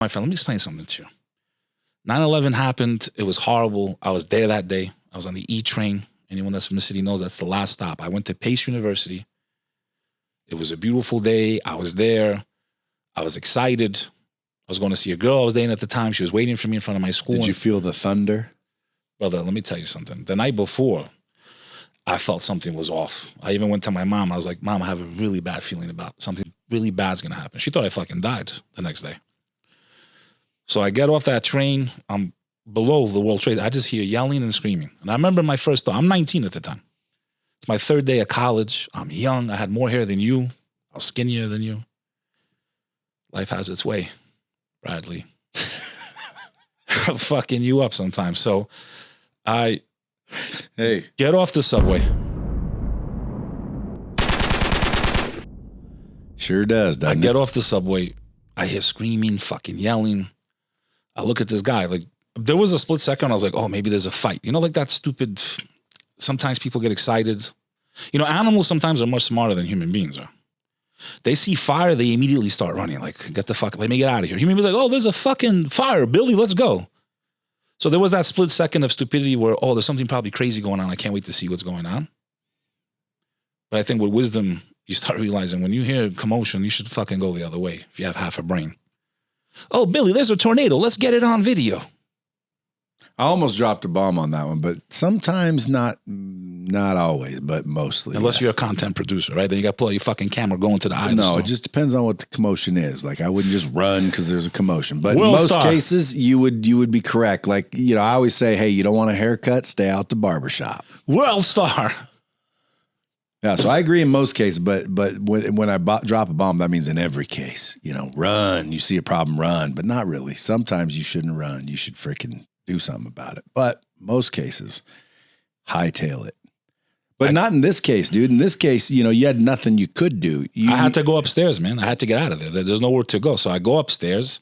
My friend, let me explain something to you. 9/11 happened. It was horrible. I was there that day. I was on the E train. Anyone that's from the city knows that's the last stop. I went to Pace University. It was a beautiful day. I was there. I was excited. I was going to see a girl I was dating at the time. She was waiting for me in front of my school. Did you feel the thunder? Brother, let me tell you something. The night before, I felt something was off. I even went to my mom. I was like, Mom, I have a really bad feeling about something really bad's going to happen. She thought I fucking died the next day. So I get off that train. I'm below the World Trade. I just hear yelling and screaming. And I remember my first thought. I'm 19 at the time. It's my third day of college. I'm young. I had more hair than you. I was skinnier than you. Life has its way, Bradley. Fucking you up sometimes. So I get off the subway. Sure does, doesn't I it? get off the subway. I hear screaming, fucking yelling. I look at this guy. Like, there was a split second. I was like, oh, maybe there's a fight. You know, like that stupid, sometimes people get excited. You know, animals sometimes are much smarter than human beings are. They see fire, they immediately start running. Like, get the fuck, let me get out of here. Human beings are like, oh, there's a fucking fire. Billy, let's go. So there was that split second of stupidity where, oh, there's something probably crazy going on. I can't wait to see what's going on. But I think with wisdom, you start realizing when you hear commotion, you should fucking go the other way if you have half a brain. Oh, Billy, there's a tornado. Let's get it on video. I almost dropped a bomb on that one, but sometimes not always, but mostly. Unless you're a content producer, right? Then you got to pull out your fucking camera going to the eye of the No, storm. it just depends on what the commotion is. Like, I wouldn't just run because there's a commotion. But World in most star. cases, you would be correct. Like, you know, I always say, hey, you don't want a haircut, stay out the barbershop. World star. Yeah, so I agree in most cases, but when I drop a bomb, that means in every case, you know, run. You see a problem, run, but not really. Sometimes you shouldn't run. You should freaking do something about it. But most cases, hightail it. But not in this case, dude. In this case, you know, you had nothing you could do. I had to go upstairs, man. I had to get out of there. There's nowhere to go. So I go upstairs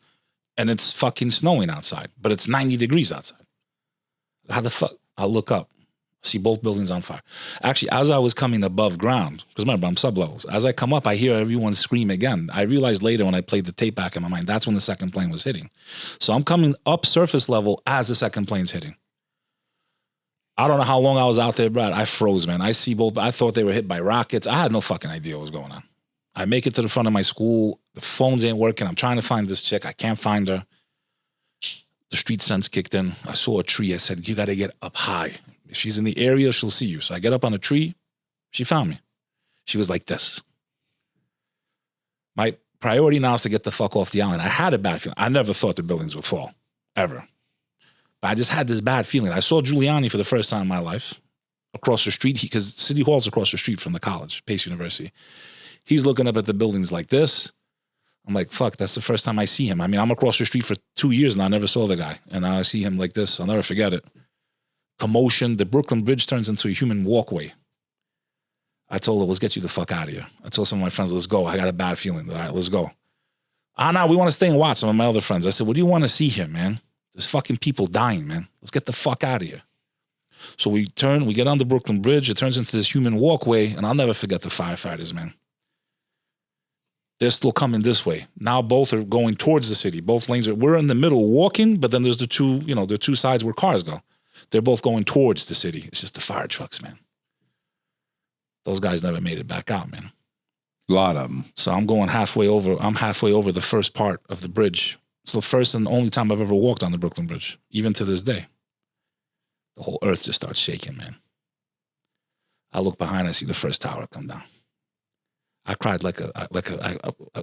and it's fucking snowing outside, but it's 90 degrees outside. How the fuck? I look up. See both buildings on fire. Actually, as I was coming above ground, because remember, I'm sublevels. As I come up, I hear everyone scream again. I realized later when I played the tape back in my mind, that's when the second plane was hitting. So I'm coming up surface level as the second plane's hitting. I don't know how long I was out there, Brad. I froze, man. I see both. I thought they were hit by rockets. I had no fucking idea what was going on. I make it to the front of my school. The phones ain't working. I'm trying to find this chick. I can't find her. The street sense kicked in. I saw a tree. I said, you got to get up high. If she's in the area, she'll see you. So I get up on a tree. She found me. She was like this. My priority now is to get the fuck off the island. I had a bad feeling. I never thought the buildings would fall, ever. But I just had this bad feeling. I saw Giuliani for the first time in my life across the street, because City Hall's across the street from the college, Pace University. He's looking up at the buildings like this. I'm like, fuck, that's the first time I see him. I mean, I'm across the street for 2 years and I never saw the guy. And now I see him like this. I'll never forget it. Commotion. The Brooklyn Bridge turns into a human walkway. I told her, let's get you the fuck out of here. I told some of my friends, let's go. I got a bad feeling. All right, let's go. No, we want to stay and watch. Some of my other friends. I said, what do you want to see here, man? There's fucking people dying, man. Let's get the fuck out of here. So we get on the Brooklyn Bridge. It turns into this human walkway. And I'll never forget the firefighters, man. They're still coming this way. Now both are going towards the city. Both lanes we're in the middle walking, but then there's the two sides where cars go. They're both going towards the city. It's just the fire trucks, man. Those guys never made it back out, man. A lot of them. So I'm going halfway over. I'm halfway over the first part of the bridge. It's the first and only time I've ever walked on the Brooklyn Bridge, even to this day. The whole earth just starts shaking, man. I look behind, I see the first tower come down. I cried like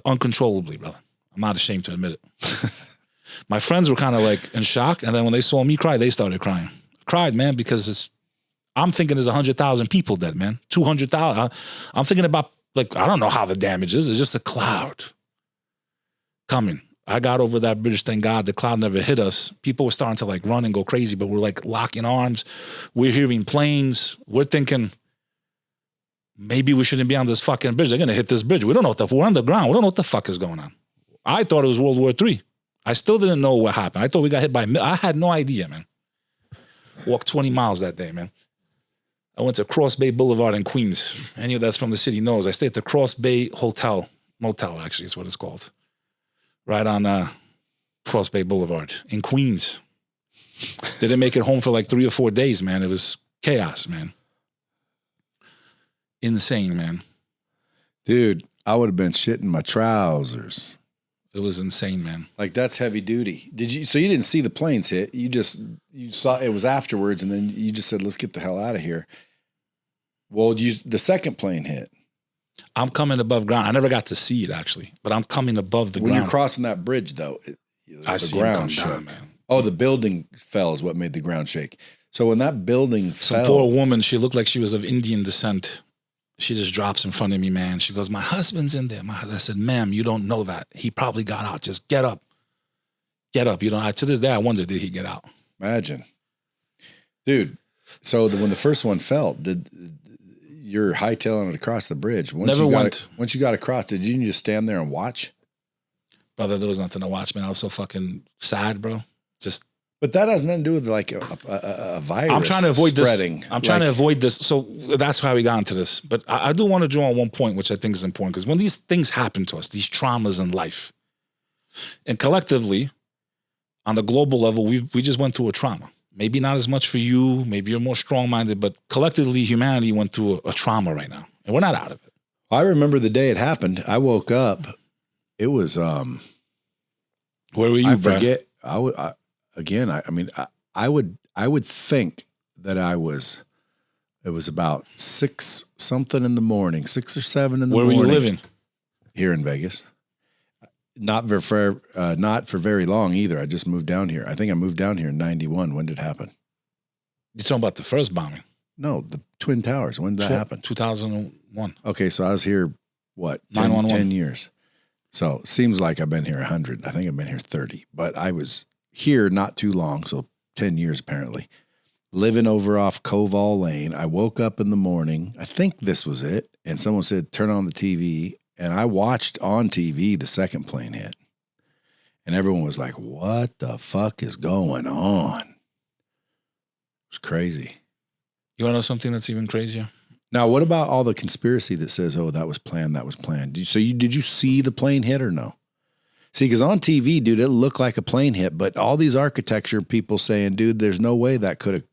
uncontrollably, brother. I'm not ashamed to admit it. My friends were kind of like in shock, and then when they saw me cry, they started crying. I cried, man, because I'm thinking there's 100,000 people dead, man. 200,000. I'm thinking about, like, I don't know how the damage is. It's just a cloud coming. I got over that bridge, thank God. The cloud never hit us. People were starting to like run and go crazy, but we're like locking arms. We're hearing planes. We're thinking, maybe we shouldn't be on this fucking bridge. They're going to hit this bridge. We don't know what we're on the ground. We don't know what the fuck is going on. I thought it was World War III. I still didn't know what happened. I thought we got hit by, I had no idea, man. Walked 20 miles that day, man. I went to Cross Bay Boulevard in Queens. Any of that's from the city knows. I stayed at the Cross Bay Motel, actually, is what it's called. Right on Cross Bay Boulevard in Queens. Didn't make it home for like 3 or 4 days, man. It was chaos, man. Insane, man. Dude, I would have been shitting my trousers. It was insane, man. Like, that's heavy duty. So you didn't see the planes hit. You saw it was afterwards, and then you just said, let's get the hell out of here. Well, the second plane hit. I'm coming above ground. I never got to see it, actually, but I'm coming above the when ground. you're crossing that bridge, though, I see ground shook. Down, man. Oh, the building fell is what made the ground shake. So when that building Some fell, poor woman, she looked like she was of Indian descent. She just drops in front of me, man. She goes, my husband's in there. I said, ma'am, you don't know that. He probably got out. Just get up. Get up. To this day, I wonder, did he get out? Imagine. Dude, so when the first one fell, you're hightailing it across the bridge. Once you got across, did you just stand there and watch? Brother, there was nothing to watch, man. I was so fucking sad, bro. But that has nothing to do with like a virus. I'm trying to avoid spreading. I'm trying to avoid this. So that's how we got into this. But I do want to draw on one point, which I think is important, because when these things happen to us, these traumas in life, and collectively, on the global level, we just went through a trauma. Maybe not as much for you. Maybe you're more strong-minded, but collectively, humanity went through a trauma right now, and we're not out of it. I remember the day it happened. I woke up. It was where were you? I forget. I would think that it was about 6 something in the morning, 6 or 7 in the morning. Where were you living? Here in Vegas. Not for very long either. I just moved down here. I think I moved down here in 91. When did it happen? You're talking about the first bombing? No, the Twin Towers. When did that happen? 2001. Okay, so I was here, 10 years. So it seems like I've been here 100. I think I've been here 30. But I was here not too long, so 10 years apparently. Living over off Koval Lane. I woke up in the morning. I think this was it. And someone said, turn on the TV. And I watched on TV the second plane hit. And everyone was like, what the fuck is going on? It was crazy. You want to know something that's even crazier? Now, what about all the conspiracy that says, oh, that was planned, that was planned? Did you see the plane hit or no? See, because on TV, dude, it looked like a plane hit, but all these architecture people saying, dude, there's no way that could have,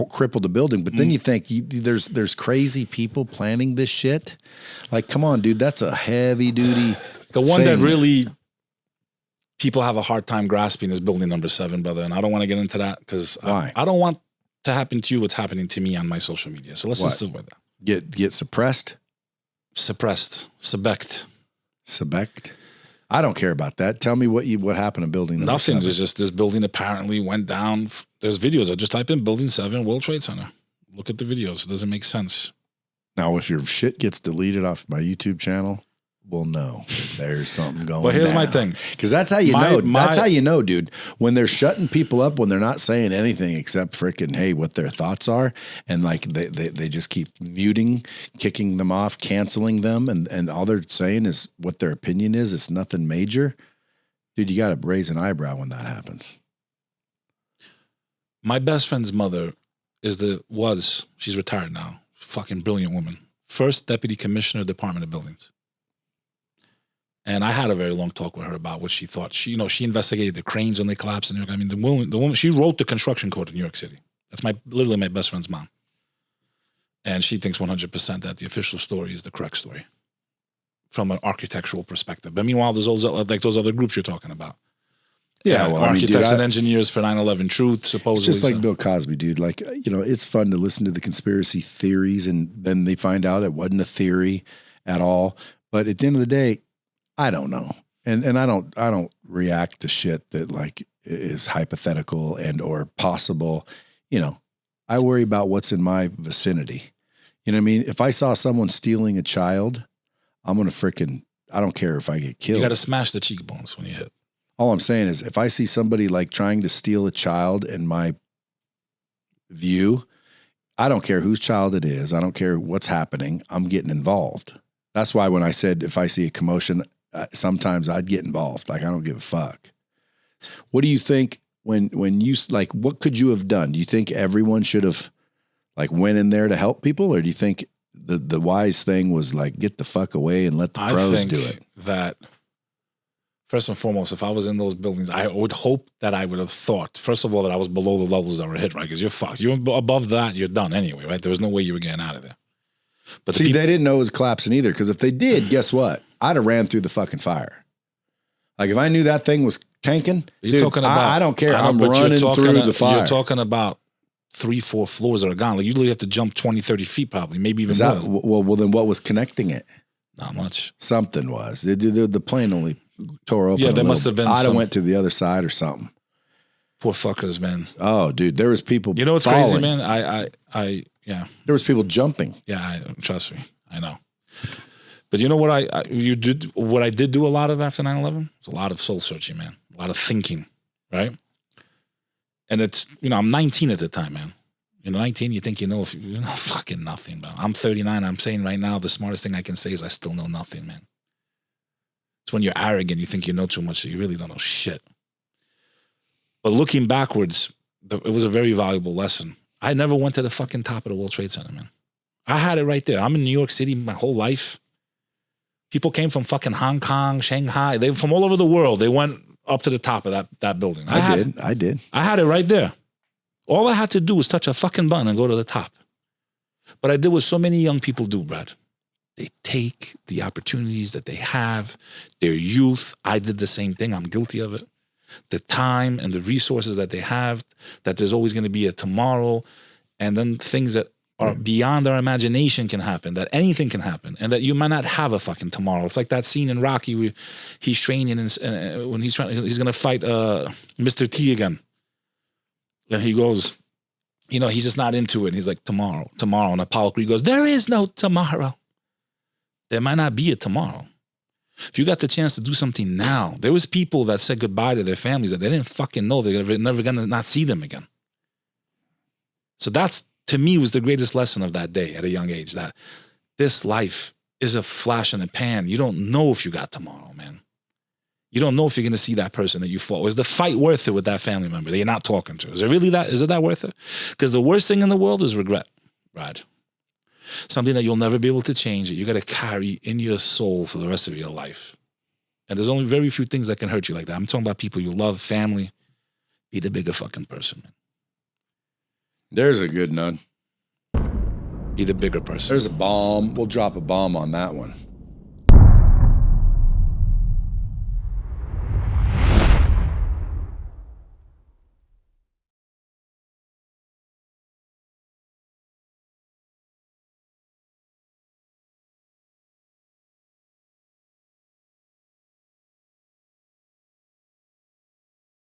crippled the building. But then you think there's crazy people planning this shit. Like, come on, dude, that's a heavy duty. The one that really people have a hard time grasping is building number 7, brother. And I don't want to get into that because I don't want to happen to you what's happening to me on my social media. So let's just avoid that. Get suppressed? Suppressed. Subect. I don't care about that. Tell me what happened to building number 7. Nothing. There's just this building apparently went down. There's videos. I just type in building 7 World Trade Center. Look at the videos. It doesn't make sense. Now, if your shit gets deleted off my YouTube channel, well, no, there's something going on. Well, here's my thing. Because that's how you know. That's how you know, dude. When they're shutting people up, when they're not saying anything except freaking, hey, what their thoughts are, and like they just keep muting, kicking them off, canceling them, and all they're saying is what their opinion is. It's nothing major. Dude, you got to raise an eyebrow when that happens. My best friend's mother she's retired now, fucking brilliant woman. First deputy commissioner, Department of Buildings. And I had a very long talk with her about what she thought. She investigated the cranes when they collapsed in New York. I mean, the woman, she wrote the construction code in New York City. That's literally my best friend's mom. And she thinks 100% that the official story is the correct story from an architectural perspective. But meanwhile, there's also like those other groups you're talking about. Yeah, well, architects and engineers for 9/11 Truth, supposedly. It's just like Bill Cosby, dude. Like, it's fun to listen to the conspiracy theories, and then they find out it wasn't a theory at all. But at the end of the day, I don't know. And I don't react to shit that like is hypothetical and or possible. I worry about what's in my vicinity. You know what I mean? If I saw someone stealing a child, I'm going to I don't care if I get killed. You got to smash the cheekbones when you hit. All I'm saying is if I see somebody like trying to steal a child in my view, I don't care whose child it is. I don't care what's happening. I'm getting involved. That's why when I said, if I see a commotion, sometimes I'd get involved. Like, I don't give a fuck. What do you think when you, like, what could you have done? Do you think everyone should have like went in there to help people? Or do you think the wise thing was like, get the fuck away and let the pros do it? That First and foremost, if I was in those buildings, I would hope that I would have thought, first of all, that I was below the levels that were hit, right? Because you're fucked. You're above that, you're done anyway, right? There was no way you were getting out of there. But See, they didn't know it was collapsing either, because if they did, guess what? I'd have ran through the fucking fire. Like, if I knew that thing was tanking, dude, talking about, I don't care. I'm running through the fire. You're talking about 3-4 floors that are gone. Like, you literally have to jump 20, 30 feet probably, maybe even more. Well, then what was connecting it? Not much. Something was. The plane only tore open. Yeah, there must have been. I'd have went to the other side or something. Poor fuckers, man. Oh, dude, there was people. You know what's falling. crazy, man? Yeah. There was people jumping. Yeah, trust me, I know. But you know what What I did do a lot of after 9/11 was a lot of soul searching, man. A lot of thinking, right? And it's, I'm 19 at the time, man. 19, you think you know fucking nothing, bro. I'm 39. I'm saying right now, the smartest thing I can say is I still know nothing, man. It's when you're arrogant, you think you know too much, so you really don't know shit. But looking backwards, it was a very valuable lesson. I never went to the fucking top of the World Trade Center, man. I had it right there. I'm in New York City my whole life. People came from fucking Hong Kong, Shanghai. They were from all over the world. They went up to the top of that building. I did. I had it right there. All I had to do was touch a fucking button and go to the top. But I did what so many young people do, Brad. They take the opportunities that they have, their youth. I did the same thing. I'm guilty of it. The time and the resources that they have, that there's always going to be a tomorrow, and then things that are beyond our imagination can happen, that anything can happen, and that you might not have a fucking tomorrow. It's like that scene in Rocky where he's training and when he's going to fight Mr. T again. And he goes, he's just not into it. And he's like, tomorrow. And Apollo Creed goes, there is no tomorrow. There might not be a tomorrow. If you got the chance to do something now, there was people that said goodbye to their families that they didn't fucking know they're never going to not see them again. So that's, to me, was the greatest lesson of that day at a young age, that this life is a flash in the pan. You don't know if you got tomorrow, man. You don't know if you're going to see that person that you fought. Was the fight worth it with that family member that you're not talking to? Is it really that? Is it that worth it? Because the worst thing in the world is regret, Brad. Something that you'll never be able to change. That you got to carry in your soul for the rest of your life. And there's only very few things that can hurt you like that. I'm talking about people you love, family. Be the bigger fucking person, man. There's a good none. Be the bigger person. There's a bomb. We'll drop a bomb on that one.